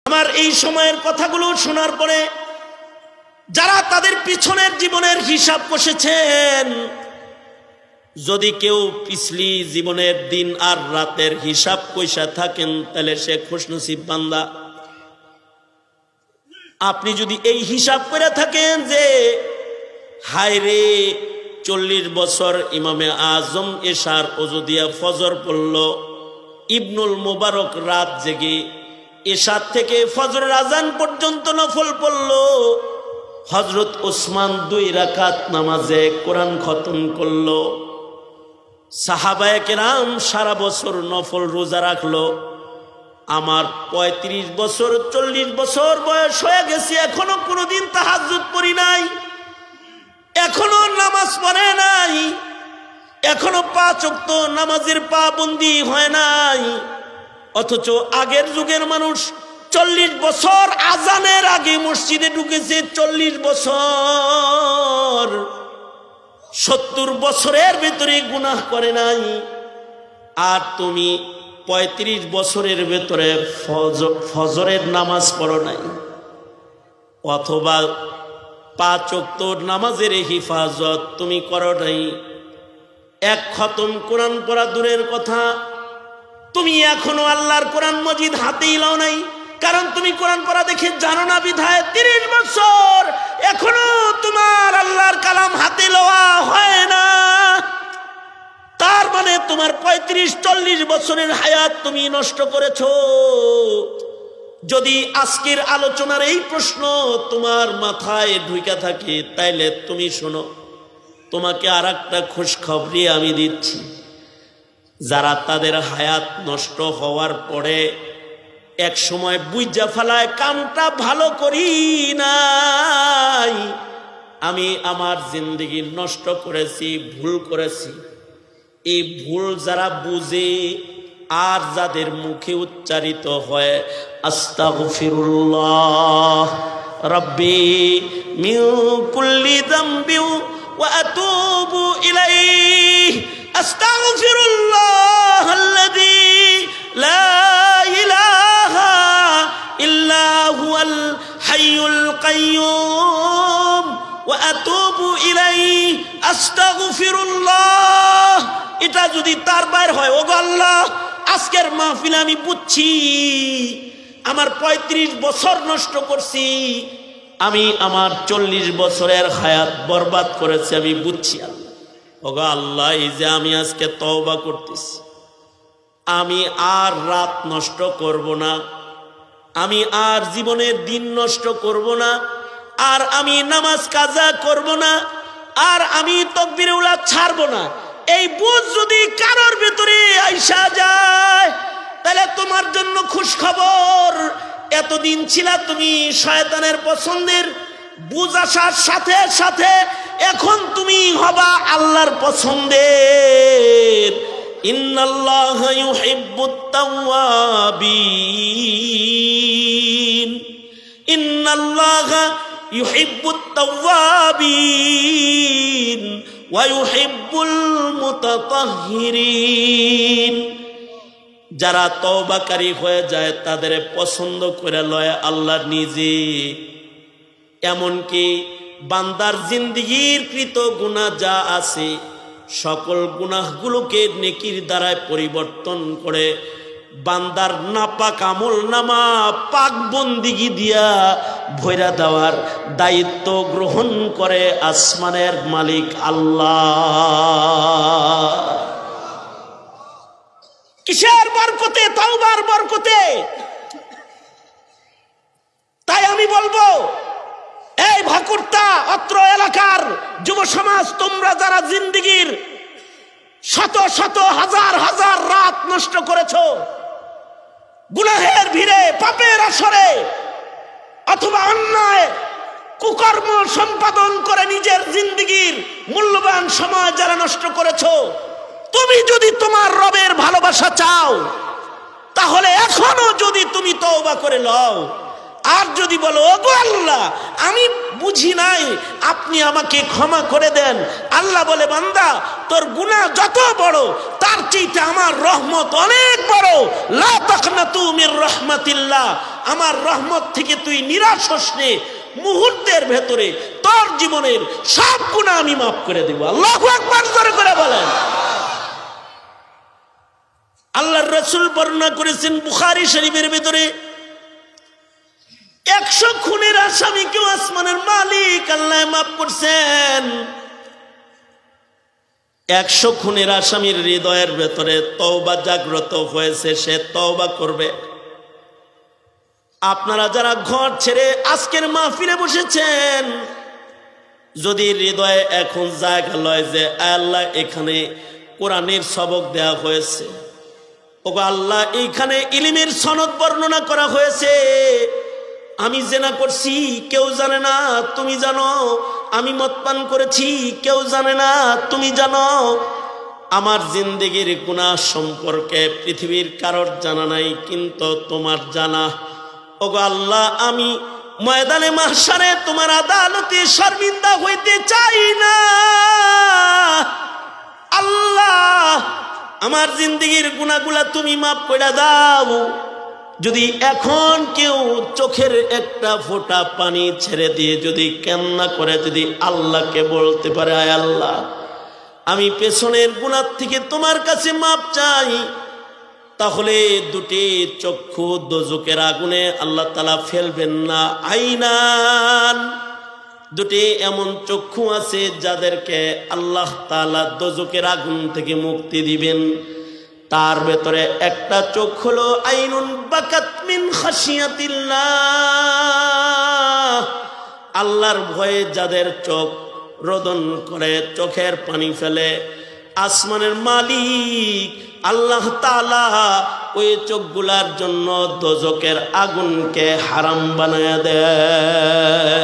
আমার এই সময়ের কথাগুলো শোনার পরে যারা তাদের পিছনের জীবনের হিসাব কষেছেন, যদি কেউ পিছলি জীবনের দিন আর রাতের হিসাব কইসা থাকেন তাহলে সে খুশনসিব বান্দা। আপনি যদি এই হিসাব করে থাকেন যে হায় রে 40 বছর ইমামে আজম এশার ওযু দিয়া ফজর পড়ল, ইবনুল মুবারক রাত জেগে এশার থেকে ফজরের আজান পর্যন্ত নফল পড়ল, হযরত ওসমান 2 রাকাত নামাজে কোরআন খতম করল, সাহাবায়ে কেরাম সারা বছর নফল রোজা রাখলো, আমার 35 বছর 40 বছর বয়স হয়ে গেছে, এখনো কোনোদিন তাহাজ্জুদ পড়ি নাই, এখনো নামাজ পড়ে নাই, এখনো 5 ওয়াক্ত নামাজের পাবন্দি হয় নাই। অথচ আগের যুগের মানুষ 40 বছর আজানের আগে মসজিদে ঢুকেছে, 40 বছর 70 বছরের ভেতরে গুনাহ করে নাই। আর তুমি 35 বছরের ভেতরে ফজরের নামাজ পড়ো নাই, অথবা 5 ওয়াক্ত নামাজের হিফাজত তুমি করো নাই। এক খতম কোরআন পড়া দূরের কথা, তুমি এখনো আল্লাহর কোরআন মজিদ হাতেই লাও নাই, কারণ তুমি কোরআন পড়া দেখে জানো না বিধায় 30 বছর এখনো তোমার আল্লাহর কালাম হাতে লওয়া হয় না। তার মানে তোমার 35-40 বছরের হায়াত তুমি নষ্ট করেছো। যদি আজকের আলোচনার এই প্রশ্ন তোমার মাথায় ঢুকে থাকে তাইলে তুমি শোনো, তোমাকে আর একটা খুশখবরি আমি দিচ্ছি। যারা তাদের হায়াত নষ্ট হওয়ার পরে এক সময় বুঝা ফেলায় কামটা ভালো করি নাই, আমি আমার জিন্দেগি নষ্ট করেছি, ভুল করেছি, এই ভুল যারা বুঝে আর যাদের মুখে উচ্চারিত হয় আস্তাগফিরুল্লাহ রাব্বি মিন কুল্লি যামবি ওয়া আতুবু ইলাইহি, আস্তাগফিরুল্লাহ আল্লাযী লা ইলাহা ইল্লা হুয়াল হাইয়ুল কাইয়্যুম ওয়া আতুবু ইলাইহি, আস্তাগফিরুল্লাহ। এটা যদি তার বাইর হয়, ওগো আল্লাহ আজকের মাহফিলে আমি বুঝছি আমার 35 বছর নষ্ট করছি, আমি আমার 40 বছরের হায়াত বরবাদ করেছি, আমি বুঝছি আল্লাহ। ওগো আল্লাহ, এই যে আমি আজকে তওবা করতেছি, আমি আর রাত নষ্ট করব না, আমি আর জীবনের দিন নষ্ট করব না, আর আমি নামাজ কাজা করব না, আর আমি তাকবীরে উলা ছাড়ব না। এই বুঝ যদি কারোর ভিতরে আইসা যায় তাহলে তোমার জন্য খুশ খবর, এতদিন ছিলা তুমি শয়তানের পছন্দের, বুঝ আসার সাথে সাথে এখন তুমি হবা আল্লাহর পছন্দের। ইন্নাল্লাহা ইউহিব্বুত তাওয়াবিন, ইন্নাল্লাহা ইউহিব্বুত তাওয়াবিন ওয়া ইউহিব্বুল মুতাতাহহিরিন। যারা তওবাকারী হয়ে যায় তাদের পছন্দ করে লয় আল্লাহ নিজে। এমনকি বান্দার জিন্দেগির কৃত গুনাহ যা আছে সকল গুনাহগুলোকে নেকির দ্বারায় পরিবর্তন করে বান্দার নাপাক আমল নামা পাক বন্দিগি দিয়া ভইরা দেওয়ার দায়িত্ব গ্রহণ করে আসমানের মালিক আল্লাহ। কিসের বরকতে? তওবার বরকতে। তাই আমি বলবো, এই ভাকুরতা অত্র এলাকার যুব সমাজ, তোমরা যারা জিন্দেগির শত শত হাজার হাজার রাত নষ্ট করেছো গুনাহের ভিড়ে, পাপের আসরে, অথবা অন্যায় কুকর্ম সম্পাদন করে নিজের জিন্দেগির মূল্যবান সময় যারা নষ্ট করেছো, তুমি যদি তোমার রবের ভালোবাসা চাও তাহলে এখনো যদি তুমি তওবা করে লও, আর যদি বলো ওগো আল্লাহ আমি বুঝি নাই, আপনি আমাকে ক্ষমা করে দেন, আল্লাহ বলে বান্দা তোর গুনাহ যত বড় তার চাইতে আমার রহমত অনেক বড়। লা তাকনাতু মির রাহমাতিল্লাহ, আমার রহমত থেকে তুই নিরাশ হোস নে, মুহূর্তের ভেতরে তোর জীবনের সব গুনাহ আমি মাফ করে দেব। আল্লাহু আকবার জোরে করে বলেন। আল্লাহর রাসূল বর্ণনা করেছেন বুখারী শরীফের ভিতরে, 100 খুনের আসামিকেও আসমানের মালিক আল্লাহ মাফ করছেন। 100 খুনের আসামির হৃদয়ের ভেতরে তওবা জাগ্রত হয়েছে, সে তওবা করবে। আপনারা যারা ঘর ছেড়ে আজকের মাহফিলে বসেছেন, যদি হৃদয়ে এখন জায়গা লয় যে আল্লাহ এখানে কোরআনের সবক দেয়া হয়েছে, ওগো আল্লাহ এইখানে ইলমের সনদ বর্ণনা করা হয়েছে, আমি জেনা করছি কেউ জানে না, তুমি জানো, আমি মদ পান করেছি কেউ জানে না, তুমি জানো, আমার জিন্দেগির গুনাহ সম্পর্কে পৃথিবীর কারোর জানা নাই, কিন্তু তোমার জানা। ওগো আল্লাহ, আমি ময়দানে মাহশারে তোমার আদালতে শর্মিন্দা হইতে চাই না। আল্লাহ, আমার জিন্দেগির গুনাহগুলা তুমি মাফ করে দাও। যদি এখন কেউ চোখের একটা ফোঁটা পানি ছেড়ে দিয়ে যদি কান্না করে যদি আল্লাহকে বলতে পারে, আয় আল্লাহ, আমি পেছনের গুনাহ থেকে তোমার কাছে মাপ চাই, তাহলে দুটি চক্ষু দোজখের আগুনে আল্লাহ তাআলা ফেলবেন না। আইনান, দুটি এমন চক্ষু আছে যাদেরকে আল্লাহ তাআলা দোজখের আগুন থেকে মুক্তি দিবেন। তার ভেতরে একটা চোখ হলো আইনুন বাকাত মিন খাশিয়াতিল্লাহ, আল্লাহর ভয়ে যাদের চোখ রোদন করে, চোখের পানি ফেলে, আসমানের মালিক আল্লাহ তাআলা ওই চোখগুলার জন্য দোজখের আগুনকে হারাম বানায়া দেয়।